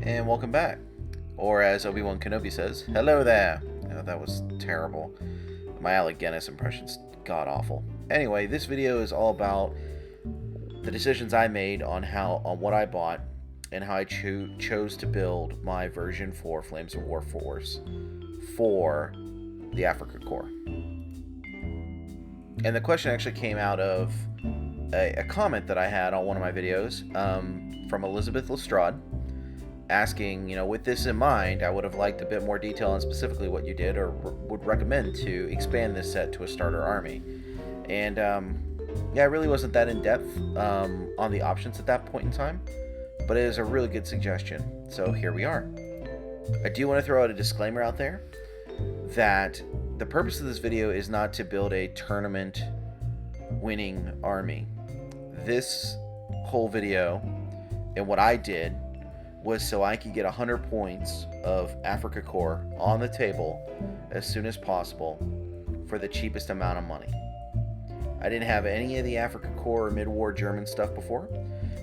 and welcome back. Or as Obi-Wan Kenobi says, hello there. Oh, that was terrible. My Alec Guinness impression's god-awful. Anyway, this video is all about the decisions I made on what I bought and how I chose to build my version 4 Flames of War Force for the Afrika Korp. And the question actually came out of a comment that I had on one of my videos from Elizabeth Lestrade, asking, with this in mind, I would have liked a bit more detail on specifically what you did or would recommend to expand this set to a starter army. And yeah, it really wasn't that in-depth on the options at that point in time, but it is a really good suggestion. So here we are. I do want to throw out a disclaimer out there that the purpose of this video is not to build a tournament winning army. This whole video and what I did was so I could get 100 points of Afrika Korp on the table as soon as possible for the cheapest amount of money. I didn't have any of the Afrika Korp or mid-war German stuff before,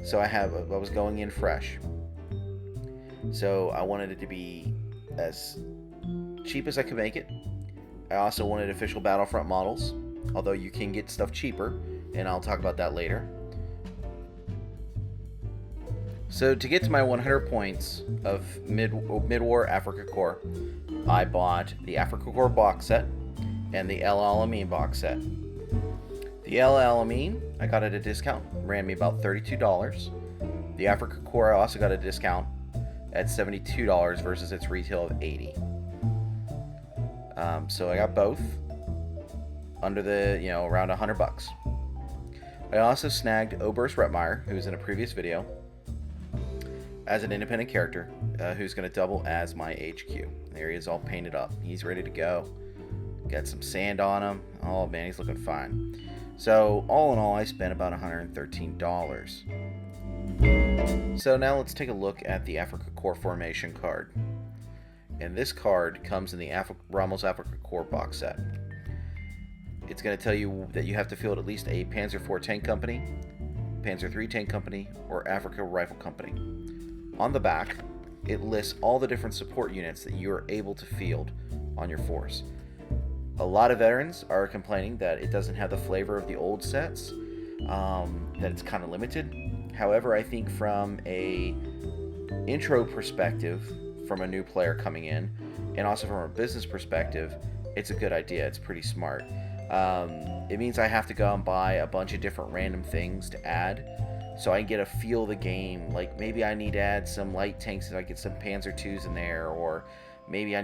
so I was going in fresh. So I wanted it to be as cheap as I could make it. I also wanted official Battlefront models, although you can get stuff cheaper, and I'll talk about that later. So to get to my 100 points of mid-war Afrika Korp, I bought the Afrika Korp box set and the El Alamein box set. The El Alamein I got at a discount, ran me about $32. The Afrika Korp I also got a discount at $72 versus its retail of $80. So I got both under the, around $100. I also snagged Oberst Retmeyer, who's in a previous video, as an independent character, who's going to double as my HQ. There he is, all painted up. He's ready to go. Got some sand on him. Oh man, he's looking fine. So all in all, I spent about $113. So now let's take a look at the Afrika Korp formation card. And this card comes in the Ramos Afrika Korp box set. It's going to tell you that you have to field at least a Panzer IV tank company, Panzer III tank company, or Afrika rifle company. On the back, it lists all the different support units that you are able to field on your force. A lot of veterans are complaining that it doesn't have the flavor of the old sets, that it's kind of limited. However, I think from a intro perspective, from a new player coming in, and also from a business perspective, it's a good idea. It's pretty smart. It means I have to go and buy a bunch of different random things to add, so I can get a feel of the game. Like maybe I need to add some light tanks so I get some Panzer IIs in there, or maybe I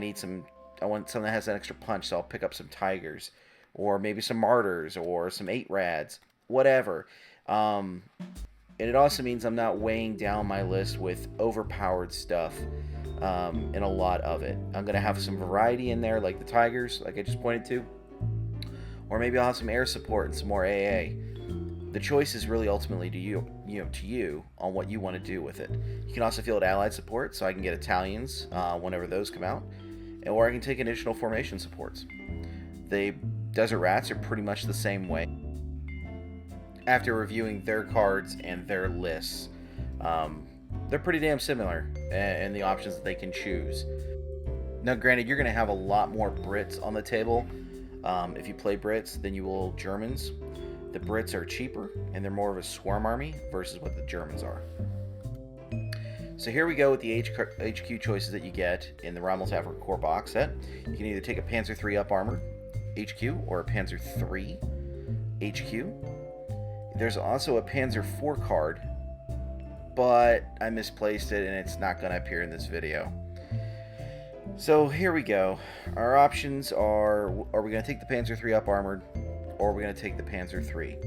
want something that has an extra punch, so I'll pick up some Tigers, or maybe some Martyrs, or some 8 Rads, whatever. And it also means I'm not weighing down my list with overpowered stuff in a lot of it. I'm going to have some variety in there, like the Tigers, like I just pointed to, or maybe I'll have some air support and some more AA. The choice is really ultimately to you on what you want to do with it. You can also field allied support, so I can get Italians whenever those come out, or I can take additional formation supports. The Desert Rats are pretty much the same way. After reviewing their cards and their lists, they're pretty damn similar in the options that they can choose. Now granted, you're going to have a lot more Brits on the table if you play Brits than you will Germans. The Brits are cheaper and they're more of a swarm army versus what the Germans are. So here we go with the HQ choices that you get in the Ramos Afrika Korp box set. You can either take a Panzer III up armor HQ or a Panzer III HQ. There's also a Panzer IV card, but I misplaced it and it's not going to appear in this video. So here we go. Our options are we going to take the Panzer III up armored, or are we going to take the Panzer III?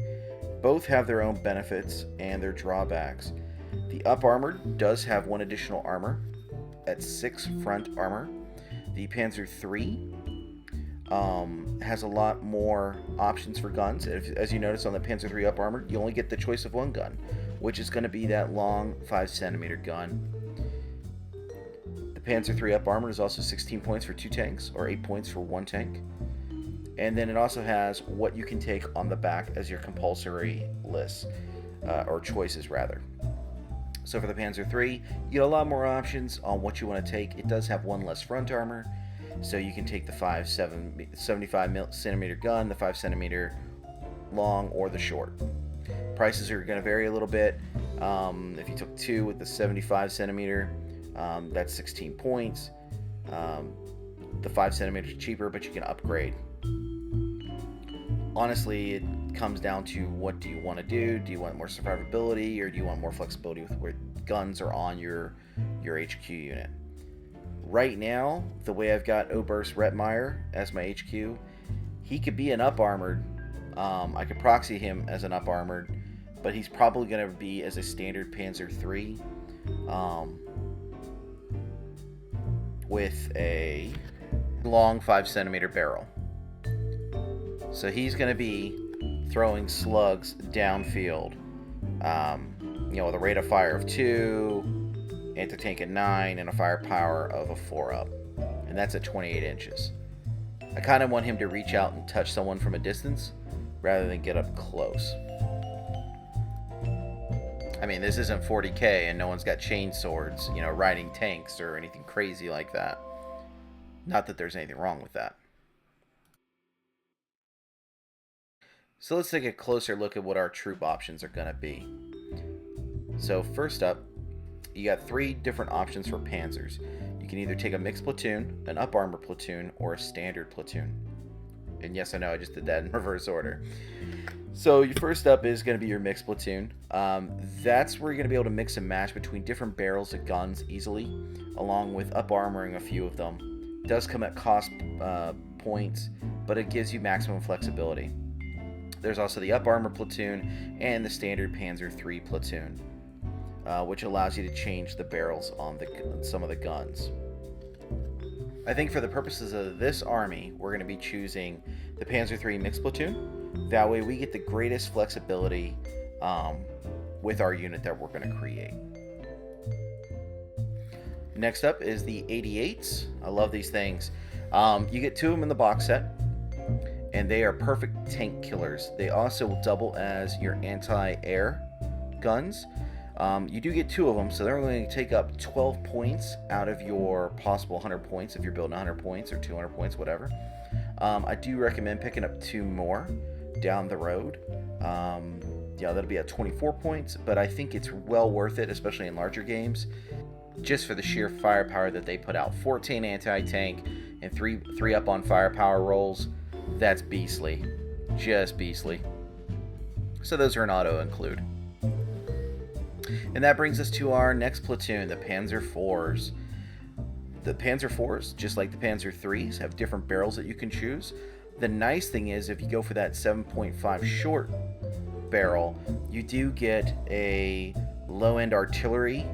Both have their own benefits and their drawbacks. The up armored does have 1 additional armor at 6 front armor. The Panzer III has a lot more options for guns. As you notice on the Panzer III up armored, you only get the choice of 1 gun, which is going to be that long 5cm gun. The Panzer III up armored is also 16 points for 2 tanks, or 8 points for 1 tank. And then it also has what you can take on the back as your compulsory lists, or choices rather. So for the Panzer III, you get a lot more options on what you want to take. It does have one less front armor, so you can take the 75 centimeter gun, the 5 centimeter long, or the short. Prices are going to vary a little bit. If you took two with the 75 centimeter, that's 16 points. The 5 centimeter is cheaper, but you can upgrade. Honestly, it comes down to what do you want to do. Do you want more survivability, or do you want more flexibility with where guns are on your HQ unit? Right now, the way I've got Oberst Rettmeyer as my HQ, he could be an up-armored. I could proxy him as an up-armored, but he's probably going to be as a standard Panzer III with a long 5 centimeter barrel. So he's going to be throwing slugs downfield, with a rate of fire of 2, anti-tank at 9, and a firepower of a 4-up. And that's at 28 inches. I kind of want him to reach out and touch someone from a distance rather than get up close. I mean, this isn't 40K and no one's got chain swords, riding tanks or anything crazy like that. Not that there's anything wrong with that. So let's take a closer look at what our troop options are going to be. So first up, you got 3 different options for panzers. You can either take a mixed platoon, an up armor platoon, or a standard platoon. And yes, I know I just did that in reverse order. So your first up is going to be your mixed platoon. That's where you're going to be able to mix and match between different barrels of guns easily, along with up armoring a few of them. It does come at cost points, but it gives you maximum flexibility. There's also the up armor platoon and the standard Panzer III platoon, which allows you to change the barrels on some of the guns. I think for the purposes of this army, we're going to be choosing the Panzer III mixed platoon. That way we get the greatest flexibility with our unit that we're going to create. Next up is the 88s. I love these things. You get 2 of them in the box set, and they are perfect tank killers. They also will double as your anti-air guns. You do get 2 of them, so they're going to take up 12 points out of your possible 100 points if you're building 100 points or 200 points, whatever. I do recommend picking up 2 more down the road. That'll be at 24 points, but I think it's well worth it, especially in larger games, just for the sheer firepower that they put out. 14 anti-tank and 3 up on firepower rolls. That's beastly. Just beastly. So those are an auto include. And that brings us to our next platoon, the Panzer IVs. The Panzer IVs, just like the Panzer IIIs, have different barrels that you can choose. The nice thing is, if you go for that 7.5 short barrel, you do get a low-end artillery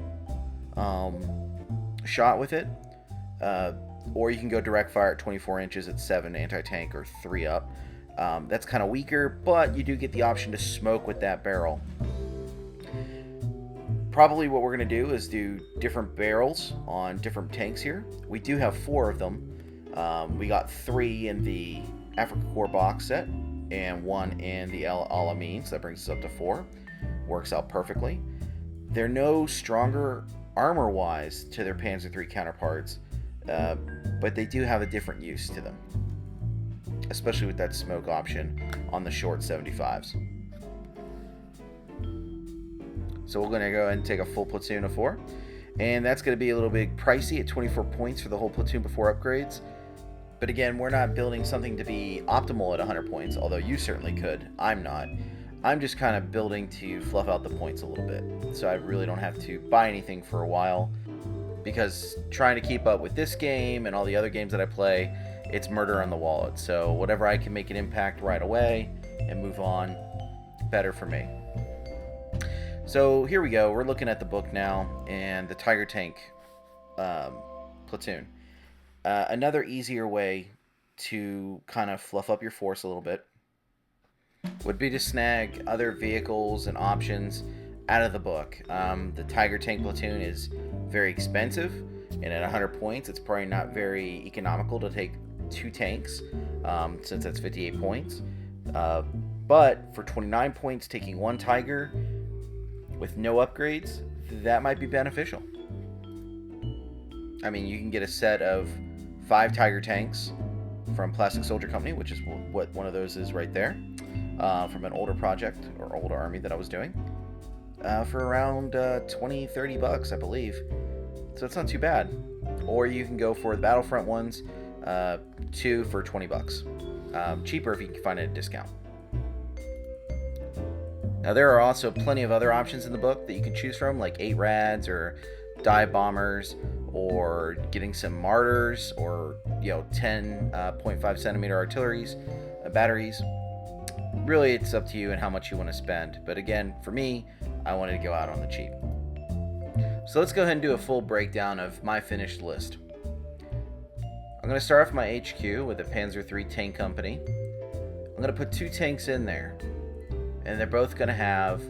shot with it. Or you can go direct fire at 24 inches at 7 anti-tank or 3 up. That's kind of weaker, but you do get the option to smoke with that barrel. Probably what we're going to do is do different barrels on different tanks here. We do have 4 of them. We got 3 in the Afrika Korp box set and 1 in the El Alamein, so that brings us up to 4. Works out perfectly. They're no stronger armor-wise to their Panzer III counterparts, but they do have a different use to them, especially with that smoke option on the short 75s. So we're going to go ahead and take a full platoon of 4, and that's going to be a little bit pricey at 24 points for the whole platoon before upgrades. But again, we're not building something to be optimal at 100 points, although you certainly could. I'm not. I'm just kind of building to fluff out the points a little bit, so I really don't have to buy anything for a while, because trying to keep up with this game and all the other games that I play, it's murder on the wallet. So whatever I can make an impact right away and move on, better for me. So here we go. We're looking at the book now, and the Tiger Tank platoon. Another easier way to kind of fluff up your force a little bit would be to snag other vehicles and options out of the book. The Tiger Tank platoon is very expensive, and at 100 points, it's probably not very economical to take 2 tanks, since that's 58 points. But for 29 points, taking 1 Tiger with no upgrades, that might be beneficial. I mean, you can get a set of 5 Tiger tanks from Plastic Soldier Company, which is what one of those is right there, from an older project or older army that I was doing, for around 20-30 bucks, I believe. So it's not too bad. Or you can go for the Battlefront ones, 2 for 20 bucks. Cheaper if you can find it at a discount. Now there are also plenty of other options in the book that you can choose from, like 8 rads or dive bombers, or getting some martyrs, or 10.5 centimeter artilleries, batteries. Really, it's up to you and how much you want to spend. But again, for me, I wanted to go out on the cheap. So let's go ahead and do a full breakdown of my finished list. I'm going to start off my HQ with the Panzer III Tank Company. I'm going to put 2 tanks in there, and they're both going to have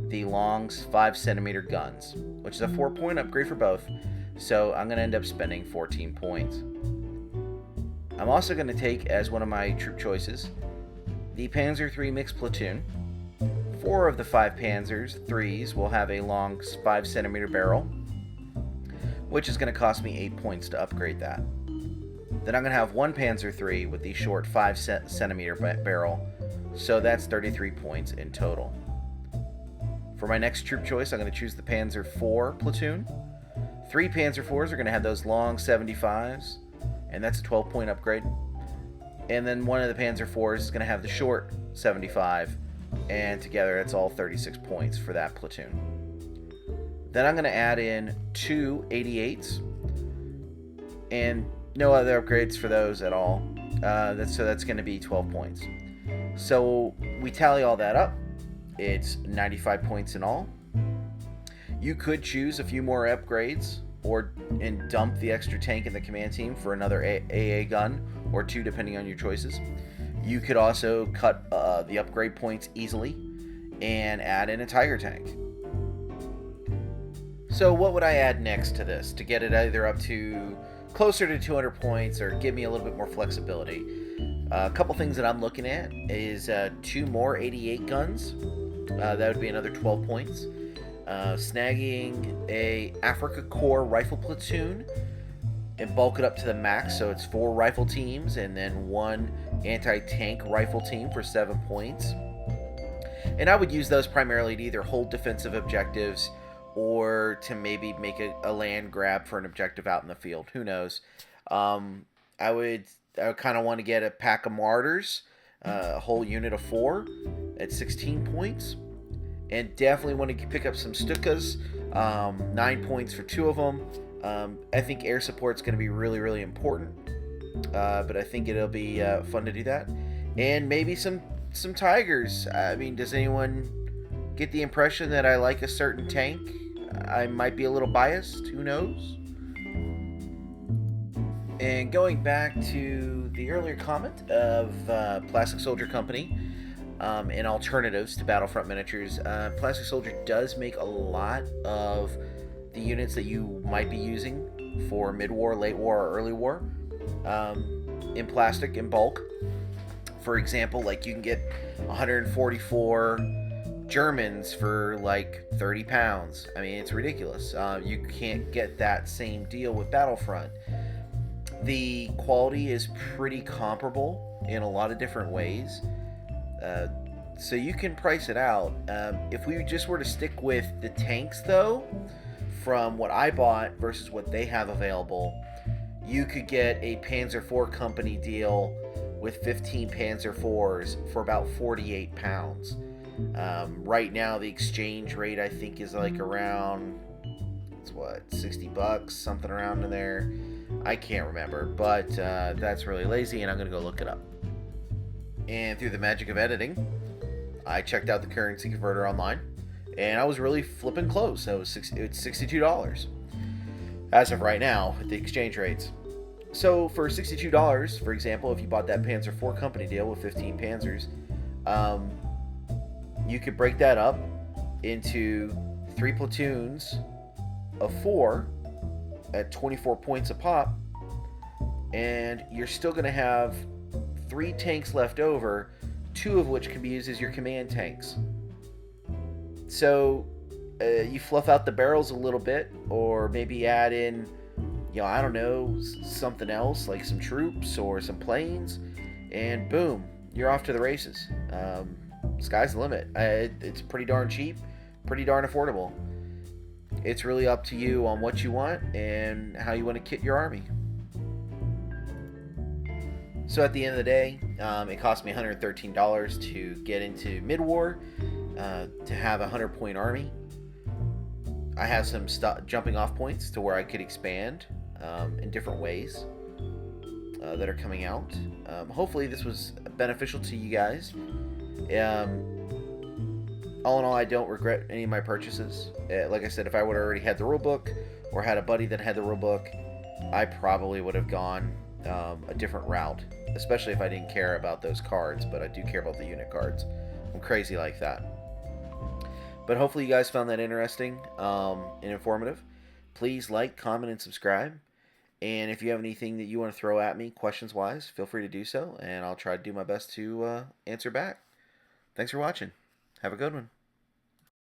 the long 5 centimeter guns, which is a 4-point upgrade for both, so I'm going to end up spending 14 points. I'm also going to take as one of my troop choices the Panzer III Mixed Platoon. 4 of the 5 Panzers IIIs will have a long 5 centimeter barrel, which is going to cost me 8 points to upgrade that. Then I'm going to have 1 Panzer III with the short 5 centimeter barrel, so that's 33 points in total. For my next troop choice, I'm going to choose the Panzer IV Platoon. 3 Panzer IVs are going to have those long 75s, and that's a 12-point upgrade. And then one of the Panzer IVs is going to have the short 75, and together it's all 36 points for that platoon. Then I'm going to add in 2 88s, and no other upgrades for those at all. So that's going to be 12 points. So we tally all that up. It's 95 points in all. You could choose a few more upgrades and dump the extra tank in the command team for another AA gun or 2, depending on your choices. You could also cut the upgrade points easily and add in a Tiger tank. So what would I add next to this to get it either up to closer to 200 points or give me a little bit more flexibility? A couple things that I'm looking at is 2 more 88 guns. That would be another 12 points. Snagging a Afrika Korp rifle platoon and bulk it up to the max, so it's 4 rifle teams and then 1 anti-tank rifle team for 7 points. And I would use those primarily to either hold defensive objectives or to maybe make a land grab for an objective out in the field. Who knows? I would kind of want to get a pack of martyrs, a whole unit of 4 at 16 points. And definitely want to pick up some Stukas, 9 points for 2 of them. I think air support is going to be really, really important. But I think it'll be fun to do that. And maybe some Tigers. I mean, does anyone get the impression that I like a certain tank? I might be a little biased. Who knows? And going back to the earlier comment of Plastic Soldier Company and alternatives to Battlefront miniatures, Plastic Soldier does make a lot of the units that you might be using for mid-war, late war, or early war in plastic in bulk. For example, like you can get 144 Germans for like 30 pounds. I mean, it's ridiculous. You can't get that same deal with Battlefront. The quality is pretty comparable in a lot of different ways. So you can price it out. If we just were to stick with the tanks, though, from what I bought versus what they have available, you could get a Panzer IV Company deal with 15 Panzer IVs for about 48 pounds. Right now, the exchange rate, I think, is like around, it's what, $60, something around in there. I can't remember, but that's really lazy, and I'm going to go look it up. And through the magic of editing, I checked out the currency converter online, and I was really flipping close. So it's $62 as of right now with the exchange rates. So for $62, for example, if you bought that Panzer IV Company deal with 15 Panzers, you could break that up into 3 platoons of 4 at 24 points a pop, and you're still going to have 3 tanks left over, 2 of which can be used as your command tanks. So you fluff out the barrels a little bit, or maybe add in, I don't know, something else like some troops or some planes, and boom, you're off to the races. Sky's the limit. It's pretty darn cheap, pretty darn affordable. It's really up to you on what you want and how you want to kit your army. So at the end of the day, it cost me $113 to get into mid-war, to have a 100-point army. I have some jumping off points to where I could expand in different ways that are coming out. Hopefully this was beneficial to you guys. All in all, I don't regret any of my purchases. Like I said, if I would have already had the rulebook or had a buddy that had the rulebook, I probably would have gone a different route, especially if I didn't care about those cards, but I do care about the unit cards. I'm crazy like that. But hopefully you guys found that interesting and informative. Please like, comment, and subscribe. And if you have anything that you want to throw at me, questions-wise, feel free to do so, and I'll try to do my best to answer back. Thanks for watching. Have a good one.